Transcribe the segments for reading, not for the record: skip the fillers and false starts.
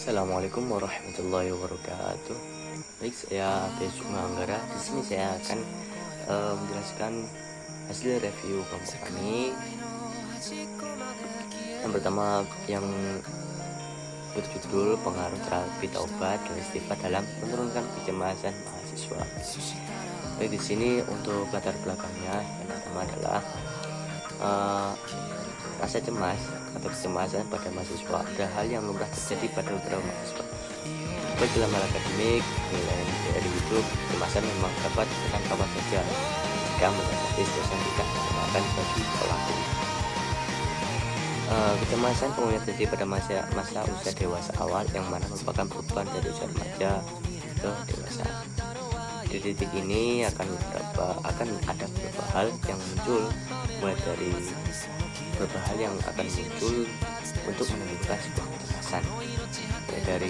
Assalamualaikum warahmatullahi wabarakatuh. Baik, saya Besuk Manggara. Di sini saya akan menjelaskan hasil review kelompok kami. Yang pertama yang berjudul pengaruh terapi taubat dan istighfar dalam menurunkan kecemasan mahasiswa. Baik, di sini untuk latar belakangnya yang pertama adalah rasa cemas atau kecemasan pada mahasiswa ada hal yang lumrah terjadi pada beberapa mahasiswa. Baik dalam hal akademik, nilai dari hidup, kecemasan memang dapat dengan kapan saja jika menghadapi dosen tidak mengenakan bagi pelaku. Kecemasan kemudian terjadi pada masa usia dewasa awal yang mana merupakan perubahan dari usia remaja ke dewasa. Di titik ini akan ada beberapa hal yang muncul, mulai dari beberapa hal yang akan muncul untuk menentukan sebuah kecemasan, mulai dari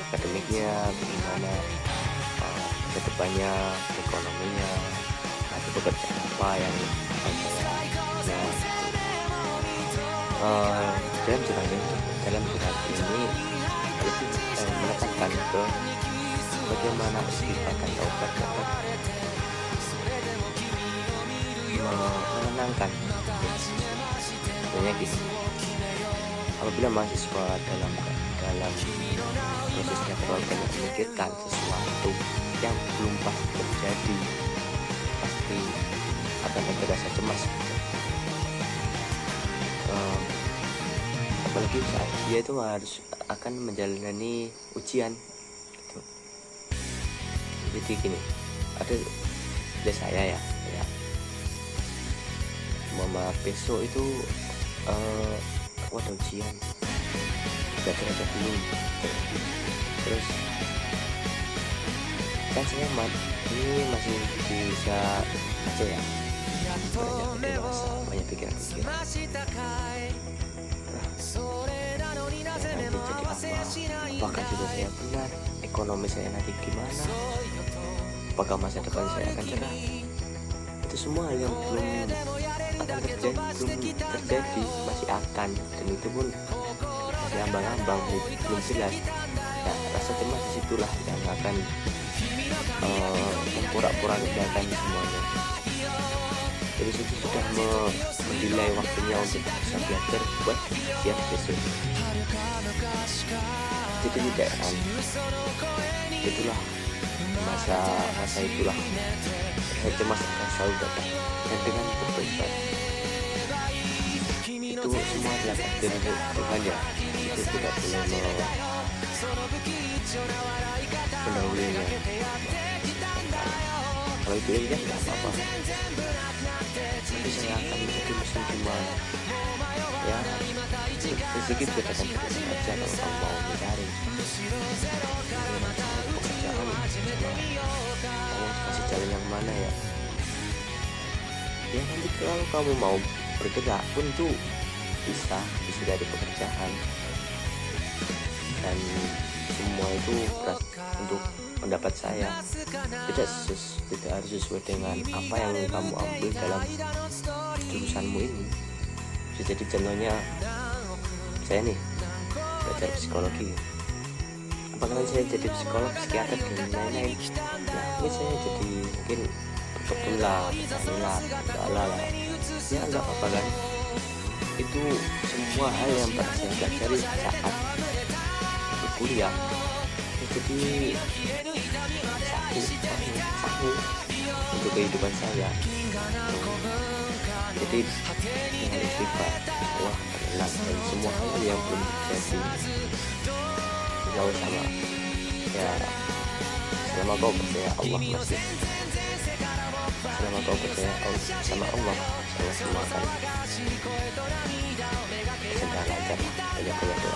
akademiknya, bagaimana kedepannya, ekonominya, atau pekerjaan apa yang akan saya dalam curhat ini lebih menekankan ke bagaimana istighfar dan taubat dapat menenangkan. Sebenarnya gini, apabila mahasiswa dalam prosesnya terlalu banyak memikirkan sesuatu yang belum pasti terjadi, pasti akan ada rasa cemas. Apalagi saat dia itu harus akan menjalani ujian gitu. Jadi gini, ada saya ya mama besok itu aku ada ujian, belajar dulu. Terus kan saya ini masih bisa aja ya, banyak dewasa, banyak pikiran-pikiran. Nanti jadi apa? Apakah juga saya benar? Ekonomi saya nanti gimana? Apakah masa depan saya akan cerah? Itu semua hal yang belum terjadi, masih akan, dan itu pun masih ambang-ambang, belum jelas. Nah, rasa cemas disitulah yang akan memporak-porak semuanya. Jadi situ sudah menilai waktunya untuk bisa belajar buat siap besok. Jadi tidak kan, itulah masa itulah cemas akan selalu datang, dan dengan bertobat itu semua adalah takdir Tuhan ya. Itu tidak boleh mendahulunya. Kalau itu ya nggak apa-apa, tapi saya akan menjadi muslim gimana ya, rezeki juga datang dari saja kalau kamu mau mencari pekerjaan. Kamu kasih jalan yang mana ya nanti kalau kamu mau bergerak pun tuh bisa dari pekerjaan, dan semua itu untuk pendapat saya tidak harus sesuai dengan apa yang kamu ambil dalam jurusanmu ini. Bisa jadi contohnya saya nih belajar psikologi, apakah saya jadi psikolog, psikiater dan lain-lain. Nah, ini saya jadi mungkin berkebun lah, ya enggak apa-apa kan. Itu semua hal yang pernah saya pelajari saat berkuliah. Jadi satu untuk kehidupan saya. Jadi dengan istighfar, wah adalah dari semua hal yang belum terjadi. Jauh sama ya, selama kau percaya Allah masih, selama kau percaya sama Allah, semua akan sedang lancar, banyak doa aja.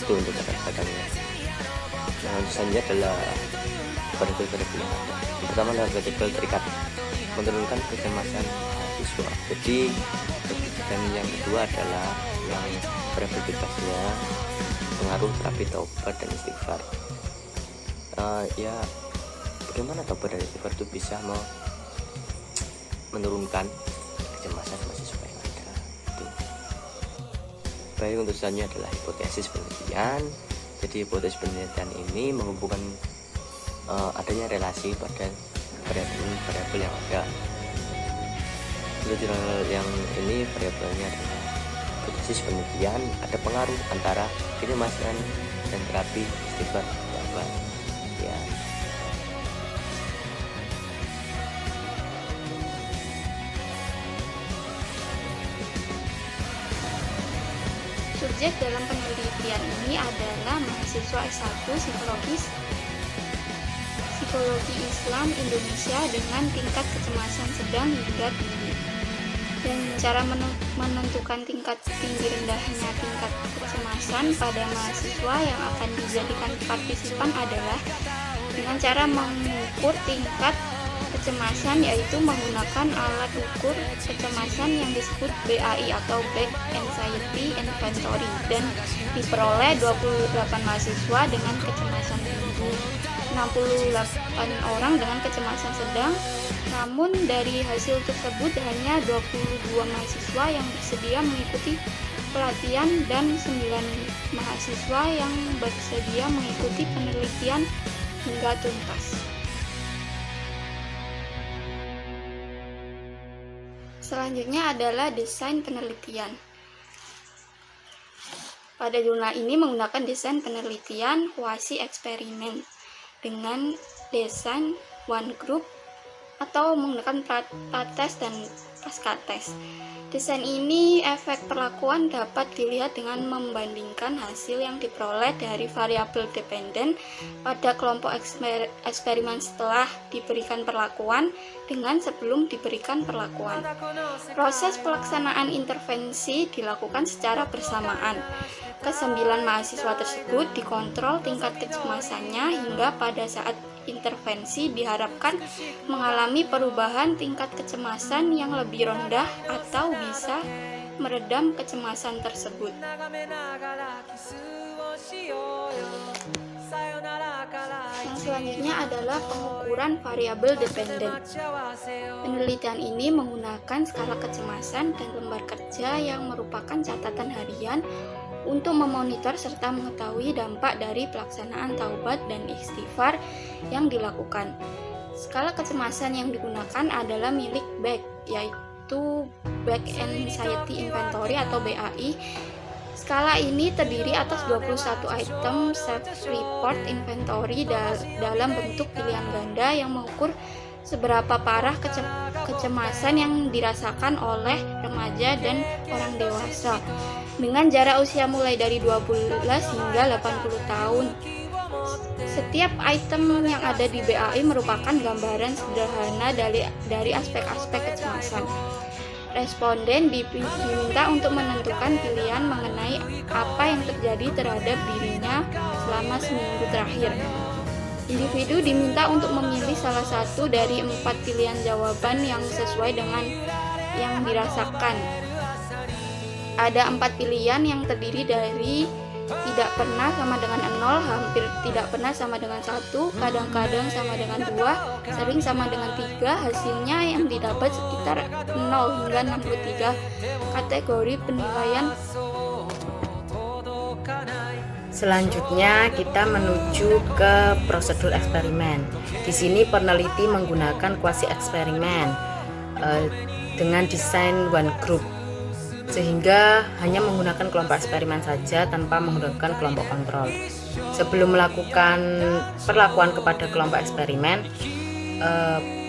Itu untuk kata-katanya. Nah, selanjutnya adalah variabel yang ada. Yang pertama adalah variabel terikat, menurunkan kecemasan mahasiswa. Jadi, dan yang kedua adalah yang variabel bebasnya, pengaruh terapi taubat dan istighfar. Ya, bagaimana taubat dan istighfar itu bisa menurunkan kecemasan mahasiswa yang ada. Itu Baik, untuk selanjutnya adalah hipotesis penelitian. Jadi hipotesis penelitian ini menghubungkan adanya relasi pada variabel yang ada. Untuk yang ini variabelnya adalah hipotesis penelitian ada pengaruh antara kecemasan dan terapi istighfar apa ya. Subjek dalam penelitian ini adalah mahasiswa S1 Psikologi Islam Indonesia dengan tingkat kecemasan sedang hingga tinggi. Dan cara menentukan tingkat tinggi rendahnya tingkat kecemasan pada mahasiswa yang akan dijadikan partisipan adalah dengan cara mengukur tingkat kecemasan, yaitu menggunakan alat ukur kecemasan yang disebut BAI atau Back Anxiety Inventory, dan diperoleh 28 mahasiswa dengan kecemasan tinggi, 68 orang dengan kecemasan sedang. Namun dari hasil tersebut hanya 22 mahasiswa yang bersedia mengikuti pelatihan dan 9 mahasiswa yang bersedia mengikuti penelitian hingga tuntas. Selanjutnya adalah desain penelitian. Pada jurnal ini menggunakan desain penelitian kuasi eksperimen dengan desain one group atau menggunakan prates dan pascates. Desain ini efek perlakuan dapat dilihat dengan membandingkan hasil yang diperoleh dari variabel dependen pada kelompok eksperimen setelah diberikan perlakuan dengan sebelum diberikan perlakuan. Proses pelaksanaan intervensi dilakukan secara bersamaan. Kesembilan mahasiswa tersebut dikontrol tingkat kecemasannya hingga pada saat intervensi diharapkan mengalami perubahan tingkat kecemasan yang lebih rendah atau bisa meredam kecemasan tersebut. Yang selanjutnya adalah pengukuran variabel dependen. Penelitian ini menggunakan skala kecemasan dan lembar kerja yang merupakan catatan harian untuk memonitor serta mengetahui dampak dari pelaksanaan taubat dan istighfar yang dilakukan. Skala kecemasan yang digunakan adalah milik Beck, yaitu Back Anxiety Inventory atau BAI. Skala ini terdiri atas 21 item self-report inventory dalam bentuk pilihan ganda yang mengukur seberapa parah kecemasan yang dirasakan oleh remaja dan orang dewasa dengan jarak usia mulai dari 12 hingga 80 tahun. Setiap item yang ada di BAI merupakan gambaran sederhana dari aspek-aspek kecemasan. Responden diminta untuk menentukan pilihan mengenai apa yang terjadi terhadap dirinya selama seminggu terakhir. Individu diminta untuk memilih salah satu dari 4 pilihan jawaban yang sesuai dengan yang dirasakan. Ada 4 pilihan yang terdiri dari tidak pernah sama dengan 0, hampir tidak pernah sama dengan 1, kadang-kadang sama dengan 2, sering sama dengan 3. Hasilnya yang didapat sekitar 0 hingga 63 kategori penilaian. Selanjutnya kita menuju ke prosedur eksperimen. Di sini peneliti menggunakan kuasi eksperimen dengan desain one group, sehingga hanya menggunakan kelompok eksperimen saja tanpa menggunakan kelompok kontrol. Sebelum melakukan perlakuan kepada kelompok eksperimen,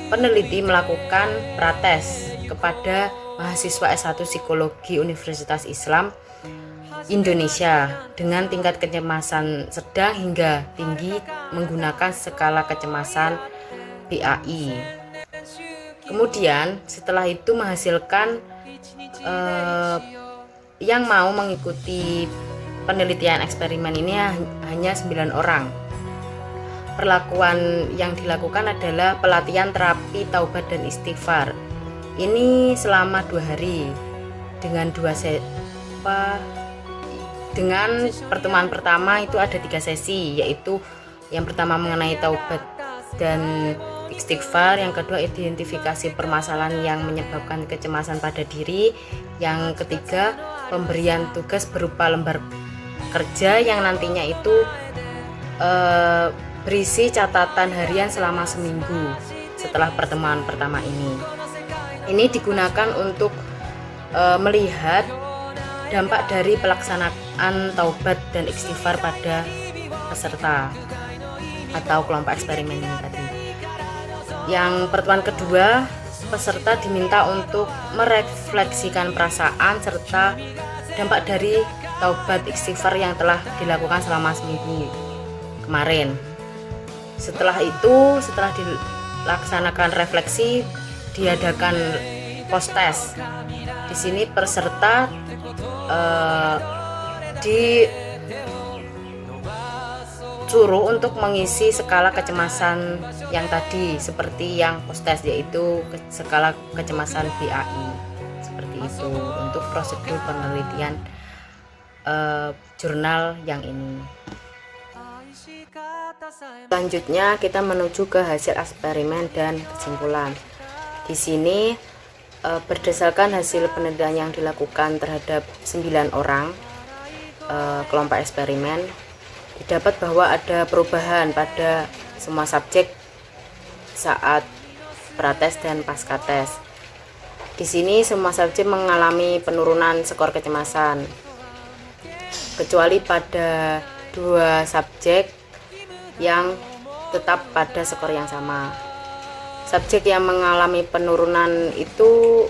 peneliti melakukan prates kepada mahasiswa S1 Psikologi Universitas Islam Indonesia dengan tingkat kecemasan sedang hingga tinggi menggunakan skala kecemasan BAI. Kemudian setelah itu menghasilkan yang mau mengikuti penelitian eksperimen ini hanya 9 orang. Perlakuan yang dilakukan adalah pelatihan terapi taubat dan istighfar. Ini selama 2 hari dengan dengan pertemuan pertama itu ada 3 sesi, yaitu yang pertama mengenai taubat dan istighfar, yang kedua identifikasi permasalahan yang menyebabkan kecemasan pada diri, yang ketiga pemberian tugas berupa lembar kerja yang nantinya itu berisi catatan harian selama seminggu setelah pertemuan pertama ini. Ini digunakan untuk melihat dampak dari pelaksanaan taubat dan istighfar pada peserta atau kelompok eksperimen ini tadi. Yang pertemuan kedua, peserta diminta untuk merefleksikan perasaan serta dampak dari taubat istighfar yang telah dilakukan selama seminggu kemarin. Setelah itu, setelah dilaksanakan refleksi, diadakan post test. Di sini peserta disuruh untuk mengisi skala kecemasan yang tadi seperti yang post test, yaitu skala kecemasan BAI seperti itu untuk prosedur penelitian jurnal yang ini. Selanjutnya kita menuju ke hasil eksperimen dan kesimpulan. Di sini berdasarkan hasil penelitian yang dilakukan terhadap 9 orang kelompok eksperimen, didapat bahwa ada perubahan pada semua subjek saat prates dan pasca tes. Di sini semua subjek mengalami penurunan skor kecemasan, kecuali pada 2 subjek yang tetap pada skor yang sama. Subjek yang mengalami penurunan itu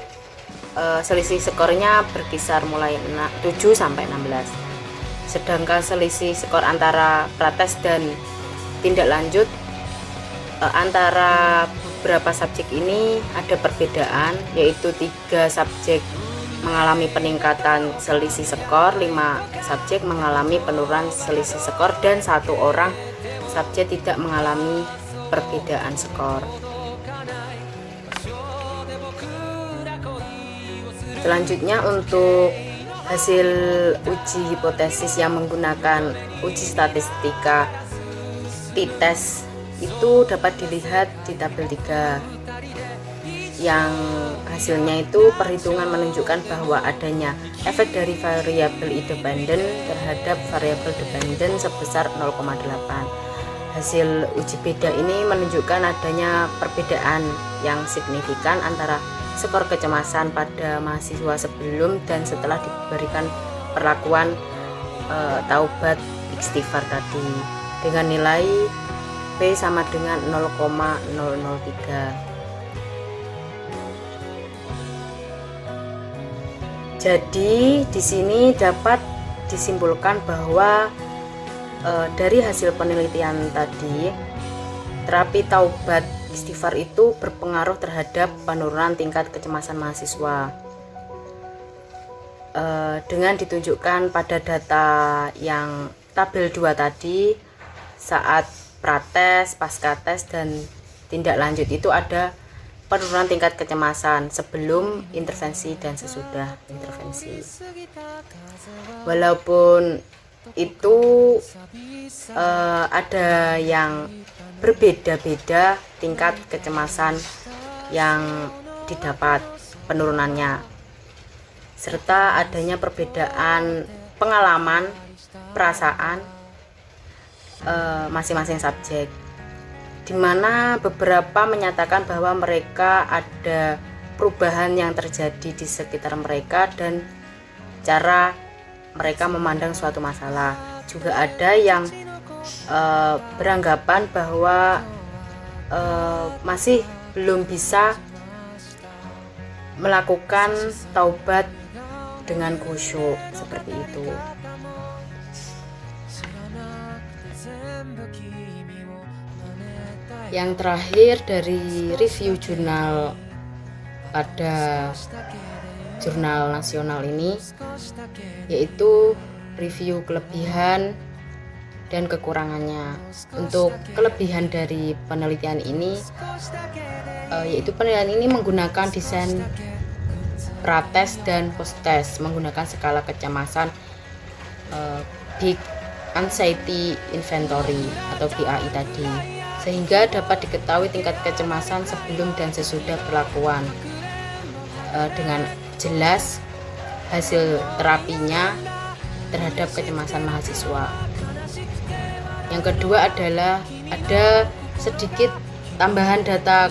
selisih skornya berkisar mulai 7 sampai 16. Sedangkan selisih skor antara prates dan tindak lanjut antara beberapa subjek ini ada perbedaan, yaitu 3 subjek mengalami peningkatan selisih skor, 5 subjek mengalami penurunan selisih skor, dan 1 orang subjek tidak mengalami perbedaan skor. Selanjutnya untuk hasil uji hipotesis yang menggunakan uji statistika t-test itu dapat dilihat di tabel 3, yang hasilnya itu perhitungan menunjukkan bahwa adanya efek dari variabel independen terhadap variabel dependen sebesar 0,8. Hasil uji beda ini menunjukkan adanya perbedaan yang signifikan antara skor kecemasan pada mahasiswa sebelum dan setelah diberikan perlakuan taubat istighfar tadi, dengan nilai P sama dengan 0,003. Jadi di sini dapat disimpulkan bahwa dari hasil penelitian tadi, terapi taubat istighfar itu berpengaruh terhadap penurunan tingkat kecemasan mahasiswa. Dengan ditunjukkan pada data yang tabel 2 tadi, saat prates, pasca tes, dan tindak lanjut itu ada penurunan tingkat kecemasan sebelum intervensi dan sesudah intervensi. Walaupun itu ada yang berbeda-beda tingkat kecemasan yang didapat penurunannya, serta adanya perbedaan pengalaman, perasaan masing-masing subjek, di mana beberapa menyatakan bahwa mereka ada perubahan yang terjadi di sekitar mereka dan cara mereka memandang suatu masalah. Juga ada yang beranggapan bahwa masih belum bisa melakukan taubat dengan khusyuk seperti itu. Yang terakhir dari review jurnal pada jurnal nasional ini, yaitu review kelebihan dan kekurangannya. Untuk kelebihan dari penelitian ini, yaitu penelitian ini menggunakan desain prates dan post test menggunakan skala kecemasan Big Anxiety Inventory atau BAI tadi, sehingga dapat diketahui tingkat kecemasan sebelum dan sesudah perlakuan dengan jelas hasil terapinya terhadap kecemasan mahasiswa. Yang kedua adalah ada sedikit tambahan data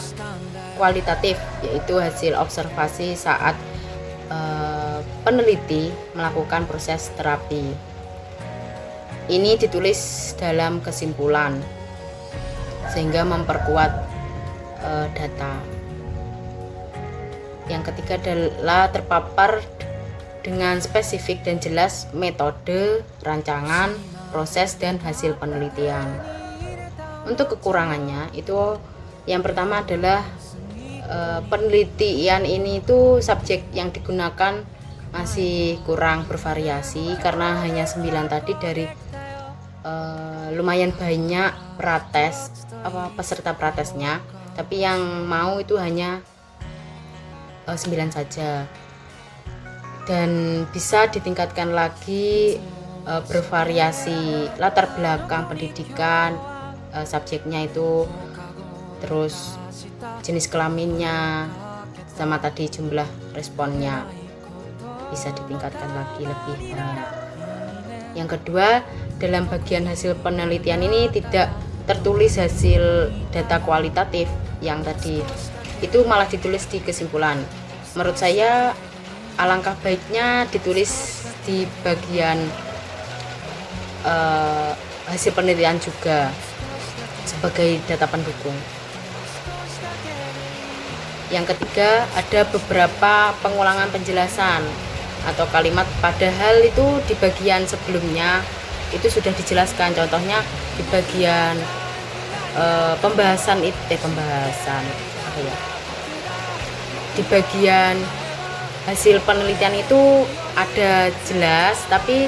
kualitatif, yaitu hasil observasi saat peneliti melakukan proses terapi. Ini ditulis dalam kesimpulan sehingga memperkuat data. Yang ketiga adalah terpapar dengan spesifik dan jelas metode, rancangan, proses, dan hasil penelitian. Untuk kekurangannya itu yang pertama adalah penelitian ini itu subjek yang digunakan masih kurang bervariasi karena hanya 9 tadi dari lumayan banyak peserta pratesnya, tapi yang mau itu hanya 9 saja, dan bisa ditingkatkan lagi bervariasi latar belakang pendidikan subjeknya itu, terus jenis kelaminnya, sama tadi jumlah responnya bisa ditingkatkan lagi lebih banyak. Yang kedua, dalam bagian hasil penelitian ini tidak tertulis hasil data kualitatif yang tadi, itu malah ditulis di kesimpulan. Menurut saya alangkah baiknya ditulis di bagian hasil penelitian juga sebagai data pendukung. Yang ketiga, ada beberapa pengulangan penjelasan atau kalimat padahal itu di bagian sebelumnya itu sudah dijelaskan. Contohnya di bagian di bagian hasil penelitian itu ada jelas, tapi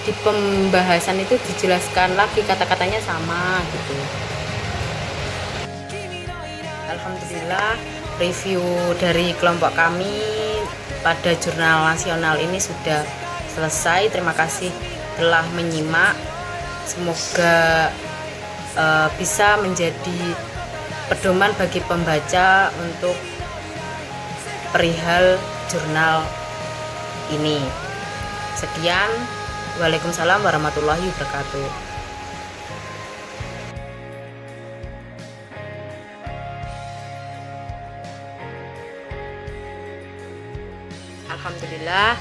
di pembahasan itu dijelaskan lagi, kata-katanya sama gitu. Alhamdulillah, review dari kelompok kami pada jurnal nasional ini sudah selesai. Terima kasih telah menyimak. Semoga bisa menjadi pedoman bagi pembaca untuk perihal jurnal ini. Sekian, waalaikumsalam warahmatullahi wabarakatuh. Alhamdulillah,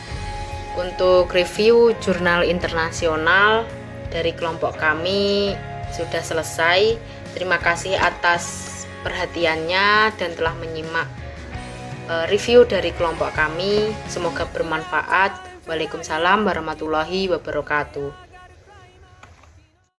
untuk review jurnal internasional dari kelompok kami sudah selesai. Terima kasih atas perhatiannya dan telah menyimak review dari kelompok kami. Semoga bermanfaat. Waalaikumsalam warahmatullahi wabarakatuh.